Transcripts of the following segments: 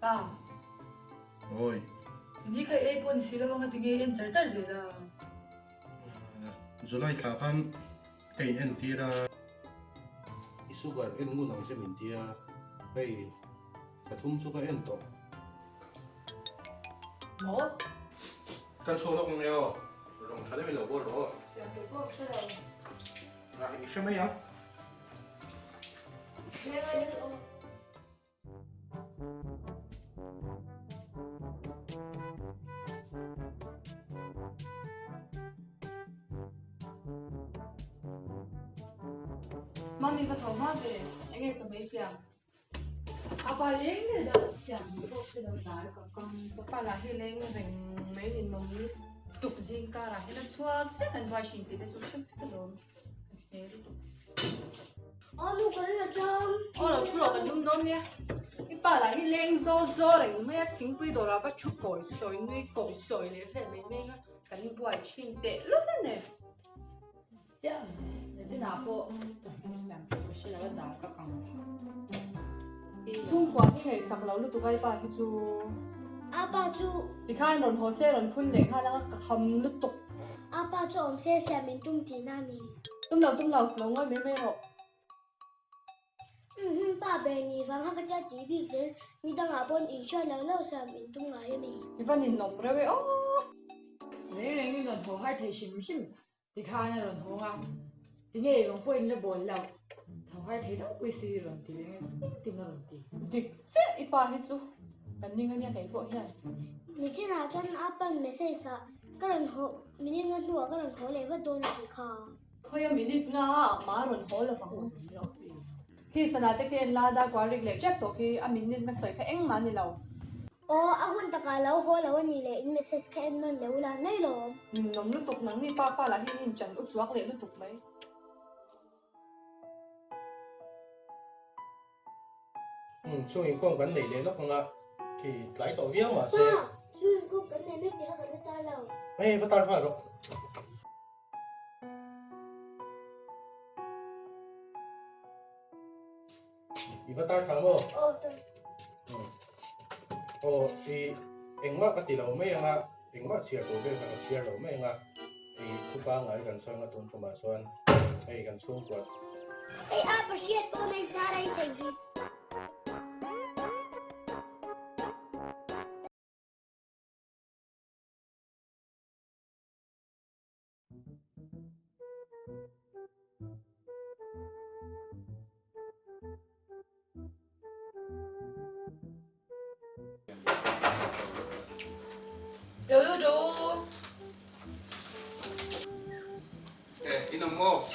ba oi ni kai e pon sila mga tingi en tar zela Zulai thakan ei en tira isugar en ngunang sementia kai kathum suka en to mo kan so lo ngeo rong thale mi lo bo ro siya ke ko sa daw na hi shema ya mami va thau ma ve enge to me siam apa leng ne da siam ko se da da ka kam to pa la hi leng veng me ni nom ni tuk jing ka ra hela chua che kan va shin ti de chu shem ka dom Alo cái này là chăm. Ồ, chú lọ cái chúng đông nhé. Cái bà là cái lên gió này, mấy tiếng quy đồ là bắt chú còi sỏi này, phải mấy cái bùi chín tệ lúc này. Dạ, để trên nào bộ làm cái gì là bắt đầu các con. Xung quanh cái này sạc lâu lúc tụi bay bà cái chú. Apa chú? Thì khai rộn hồ xe rộn phun để khai nó cái hầm lúc tục. Apa chú ông xe xe mình tung tí nami. Tung đầu, lâu ngồi mấy hộ. Ba bè nhỉ vắng hát cái tí bị thế, mi đang ở bên ý chơi lâu xe mình tung lại em mình. Cái phần nhìn nồng rồi ô. Lấy lên cái rộn hồ hai thầy xìm. Thì khai nó rộn hồ ngang. Thì nghe rộn quên nó bồn lâu. Thằng hai thầy đó quên xì rộn thì nghe tìm nó rộn thì. Thì chết ít bà hết chú. Cần nhìn cái này bộ hiện. Mình chỉ là chân apa mình sẽ sợ. Các lần hồ, mình nên ngân đùa các lần hồ lấy vật đồn thì khó. Thôi mình đi nga má rộn hồ là phẳng. Khi sana te khi la da qua rig le chep to khi amin nin na soi kha eng ma ni lo. Ô, ahun taka lâu hồ lâu nhỉ lệ, in message cái em nên lâu là này lo. Nom lu tok nang ni pa la hi in chan u chuak le lu tok mai. chung in kong kan nei le lo konga ki tlai to viang ma se Ba, chú cũng cái này biết gì hết cái ta lâu. ei va tar ha ro Iva tar tha mo Ô, tôi. o i engma ka ti lo me nga engma chia to be ka chia lo me nga i thu pa ngai kan soi nga ton thuma chuan ei kan chung kwa Ê, apa shit, con này ra đây thành gì? Yo yo yo. inom mo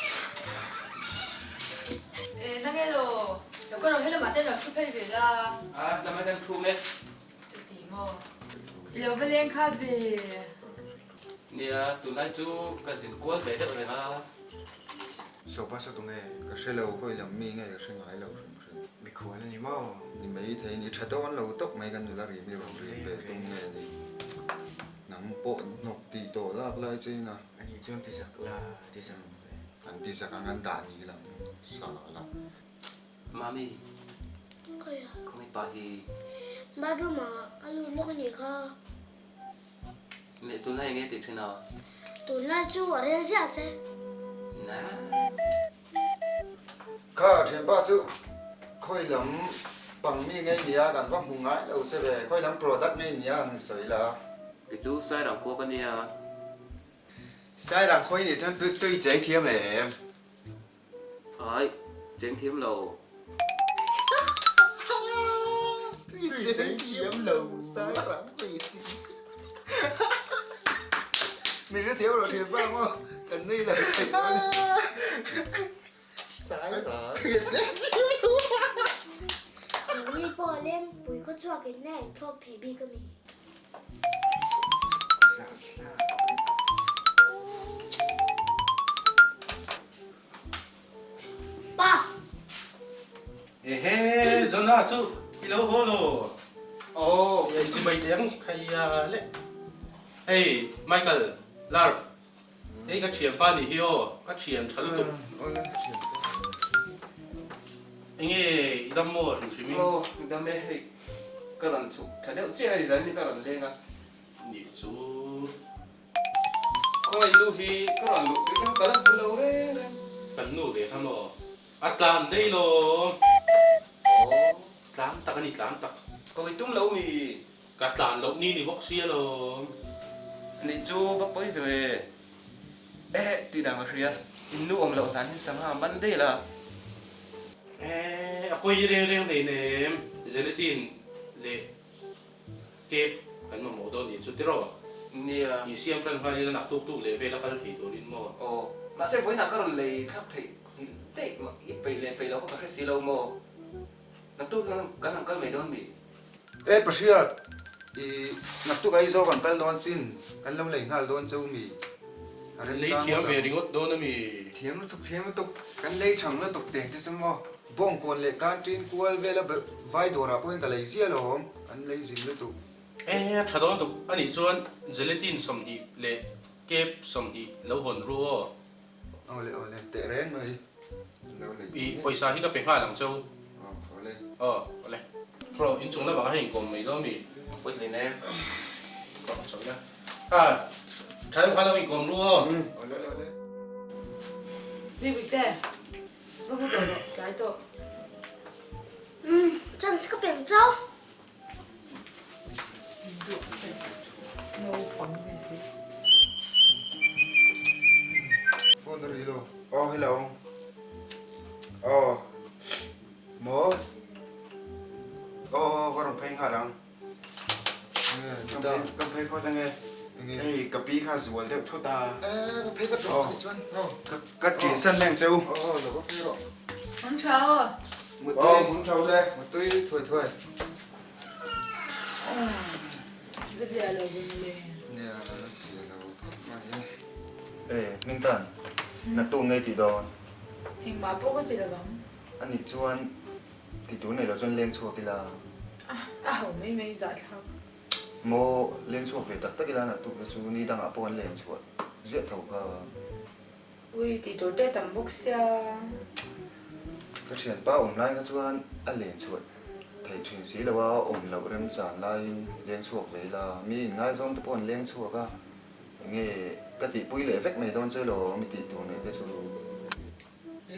Na nghe rồi. Yo có rồi hết là mà tên là chú phải về là. la ma kan thu me Chú tí mo. Yo phải lên khát về. Nia tu lai chu ka zin kual be de ore na so pa sa tunge ka shelo ko ilam mi nge ka shin ai lo shin mi kual ni mo ni mai thei ni thadon lo tok mai kan la ri mi ro ri be tung nge ni nang po nok ti to lak lai che na ani chum ti sak la ti sam an ti sa kan an da ni la sa la mami Cái à? ko mi pa hi Ba đứa mà, alo lúc gì khó? le tu lai nge ti thina Tụi nó chú ở đây ra chứ? na ka then pa chu khoi lam pang mi nge ni a kan wa hu ngai lo che ve khoi lam product nge ni a an soi la ke chu sai rang ko ka nia sai rằng khối thì chân tôi chế kiếm này em ai cheng thiam lo ti chen kiếm lo sai ram quỷ si mình rất thiếu rồi thì ba mo cần đây là thịt sai rồi Tụi đi bỏ lên, bùi có cho cái này, thôi thì bị cái mình. Ba, he zona chu kilo holo oh ye chi mai tiếng khai le hey Michael Larv hey ka chiam pa ni hio ka chiam thal tu anh ấy đâm mua thì chỉ mình ô đam mê hay cái lần chụp thằng đeo chia thì dân đi cái lần lên à nhị chú coi lu hi cái lần lục cái lần lâu đấy cần nụ để tham lo làm đây lo làm tắc anh làm tắc coi tung lâu mi làm lâu ni bóc xia lo nị chú vấp bấy về thì đang ở phía nu ông lâu tán sang hàng bắn đây là aku reng này nè gelatin le kẹp kan mà mổ đòn nhị chú tiro nè nhị xiêm chân hoa đi nạp tu le về là phải thì đồ linh mò mà sẽ với nào cái lần lấy khắp thị tệ mà ít về lâu có cái gì lâu mò nó tu cái mày đón bị Pashiat nak tu kai zo kan kal don sin kan lo lei ngal don chau mi lấy kiếm về đi ngót đồ nó mi thiếm nó tục cái lấy chẳng nó tục tiền chứ sao mò bong kon le kan trin kual vela vai dora poin ka lei zia lo hom kan lei zin le tu thật đó tục anh ấy chọn gelatin sầm đi le kẹp sầm đi lâu hồn rùa ole te ren mai lo lei bị paisa hi ka pe ha lang châu ole ole pro in chung la ba hin kom mai do mi với lại nè ko so ya thay khoa lo in kom rùa ole đi bị tè nó không được cái tổ Chân sẽ có biển trâu. nấu phấn về gì phone ri lo hello mo có đồng phanh hả đang cầm phanh có nghe cái cà phê khá rùa đẹp thôi ta phei va do ni chon cái chuyện sân lên châu lo ba phei ro con chào một muốn trâu đây tuy thôi bây giờ là gì lên nè nó xì lo khóc mai Minh Tần là tụ ngay thì đó hình mà bố có gì là bấm anh đi chuan thì tụ này là chuan lên chùa kia là mấy giải thao mô lên chùa về tất cái là tụ cái chú ni đang ở bên lên chùa dễ thầu cả ui thì tối đây tầm bốc xe cái chuyện ba ông lại cái chuan anh lên chùa thầy truyền sĩ làว่าông lâu rem trả lại lên chùa về là mi ngay trong tụ bên lên chùa cả nghe cái tỷ bùi lệ vách mày đón chơi lo mi tỷ tụ này cái chú rồi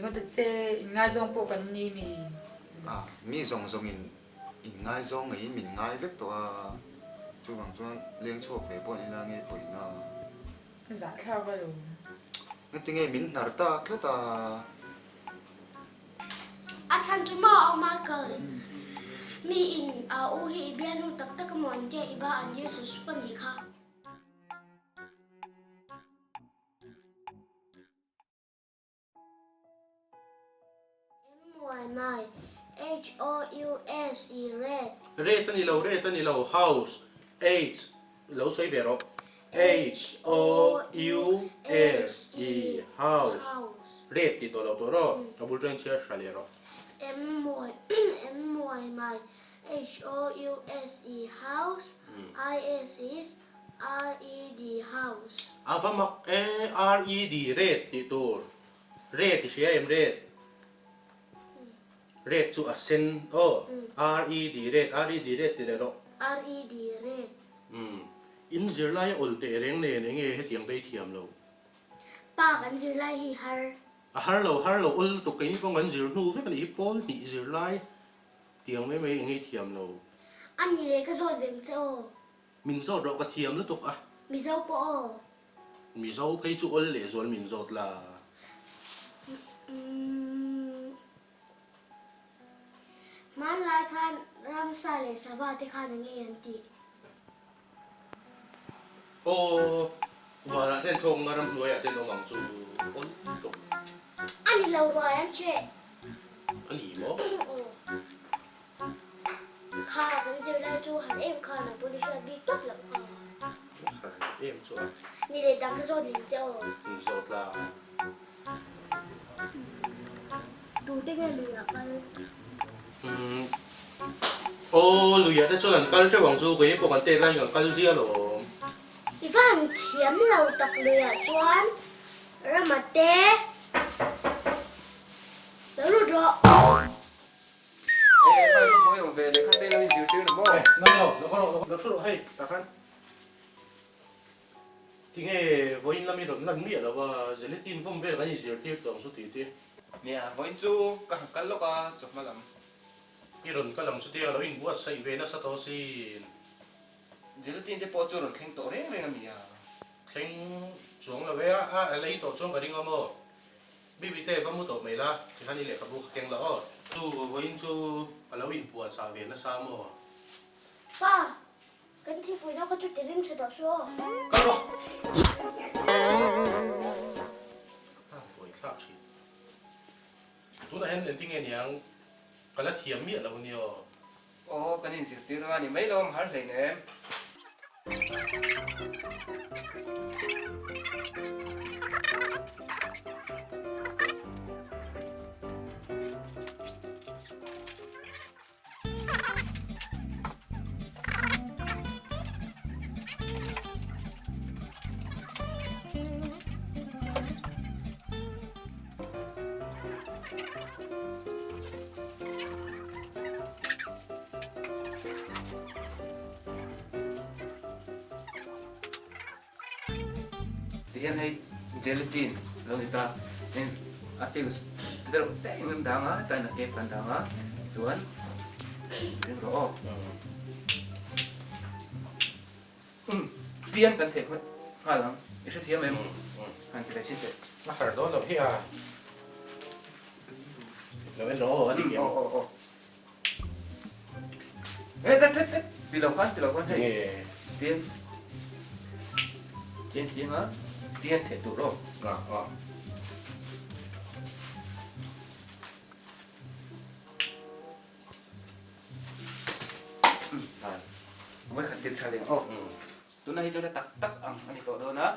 có thể xe ngay trong bộ cái ni mi mi zong in ngai zong ấy mình ngai vek to chú bằng chuan leng chuộc về bọn là nghe bụi na giải thao cái đồ nghe tiếng nghe mình nở ta thế ta Chân chú mò ông Michael. Mi in u hi bian nu tak tak mon je iba an Jesus pan ni kha. M-Y-M-I H-O-U-S-E red. red tani lo house h lo xoay về rồi H-O-U-S-E house red thì tôi lo rồi double train chia sẻ rồi M-Y-M-I H-O-U-S-E house I-S-S-R-E-D house. alpha mak R-E-D red thì tôi red thì sẽ em red chu asen R-E-D red thì rồi R-E-D red. in zir lai ol te reng ne nghe hết tiếng tây thiam lo Pa kan zir lai hi har. har lo ol to cái con ngắn zir nu với cái ipol ni zir lai tiếng mấy mấy nghe thiam lo Anh ni ka zo deng cho. min zo ro ka thiam lo tok Mi zo po. mi zo phei chu ol le zol min zot la Man lai khan ram sa le sava te khan nge yan ti. và là tên thong ngaram nuôi tên ông hoàng chu ol tok Anh ni lâu rồi anh che. ani mo Kha kan zir lai chu har em khan na poli sha bi top la kha. em chu Ni le dang ka zo deng cho. min zot la Du te ge lu ya ka. lùi à, cho lần cái hoàng chu cái bộ cái tên là những cái gì rồi Ivan thiam lâu tak lu ya chuan. Ramate. Lo ru ro. không có về để khát tê lên dịu tiêu được không là mi rộn lần miệng là và giờ lấy tin phong về cái gì giờ tiếp tổng số tiền nè với chú cái lúc chụp mà làm mi rộn cái lần số tiền là in buat say về nó sao xin giờ tin thì bỏ chú rồi khen tổ đấy mấy người khen xuống là về lấy tổ xuống cái đi ngon mò bị tê vẫn mua tổ mày la thì hắn đi lệ các bộ khen lỡ chú với chú là in buat sao về nó sao mò Pa, kan thi pui na ko chu tirim se do so. cái đó rồi khác chứ tú là hen lên tiếng nghe nhàng cái là thiểm miệng là bao nhiêu ô cái này sự tiêu ra thì mấy lom hết rồi nè Tiyan hay gelatin lo kita nên atil der teh ngam danga tan ke pandanga tuan den ro tiyan kan thek ha lang isu tiyan em han kita chin te nó phải đó là thế à là bên đó ở đi kiểu oh eh dilakukan hey nghe tiyan tiyan ha tiyan thek tu ro mới khẩn tiền khai liền ô tụi này cho nó tắc tắc ăn anh đi tổ đó nè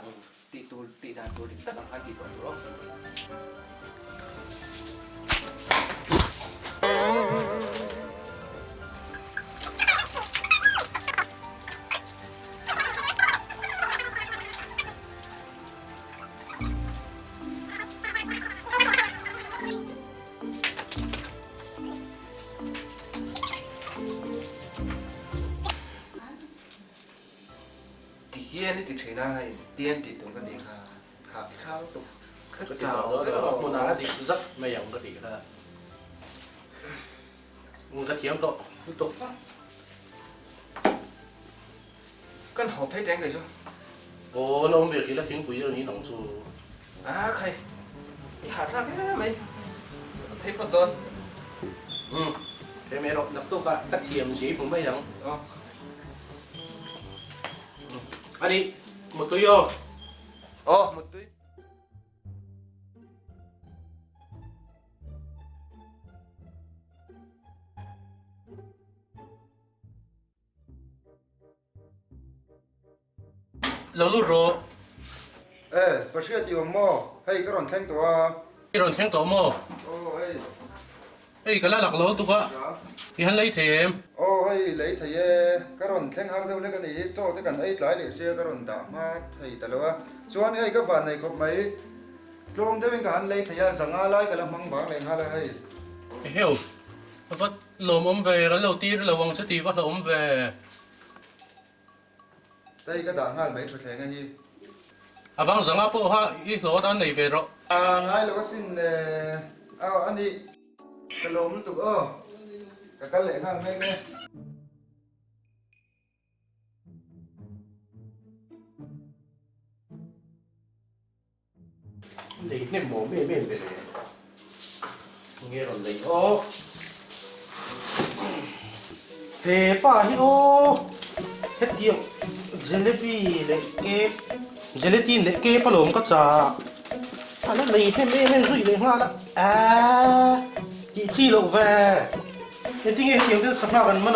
tị đàn tổ tị tắc ăn anh đi tổ đó tiên thì thấy là tiên thì tụi con đi hạ khao tục cái chảo đó một lá thì rất mày giống cái gì là cái thiếm độ tiếp tục con hộp hết đánh rồi chứ ồ lâu việc thì là thiếm quý rồi như nóng chú à khay hạ ra cái mày thấy con tôn thế mẹ độ lập tức cái thiếm gì cũng mày giống đi một túi vô một túi lâu lúc rồi bác sĩ chị mò hay cái ròn thanh tòa cái rồi xem tổ mò cái lá lạc lỗ tụi con thì hắn lấy thêm hay lấy thầy cái ròn thanh hàng đâu lấy cái này cho cái cần ấy lại để xe cái ròn đạm mà thầy ta lo cho anh ấy cái phần này có mấy lom thế mình cả anh lấy thầy rằng ai lấy cái làm măng bảng này hay là hay hiểu vắt lồm ôm về cái đầu tiên là vòng sẽ tí vắt lồm về đây cái đảng ngay mấy chỗ thầy ngay gì à vâng rằng áp ha ít lỗ đã này về rồi ngay là có xin anh đi cái lom nó tụt cái lệ hàng mấy cái lấy nem mổ bể bể bể nghe rồi lấy thế pa hi ô hết điều jalebi lấy cái gelatin lấy cái pa lồng cái chả anh nó lấy thêm em rồi lấy hoa đó chị chi lộ về thế thì nhiều cái sắp nào gần mà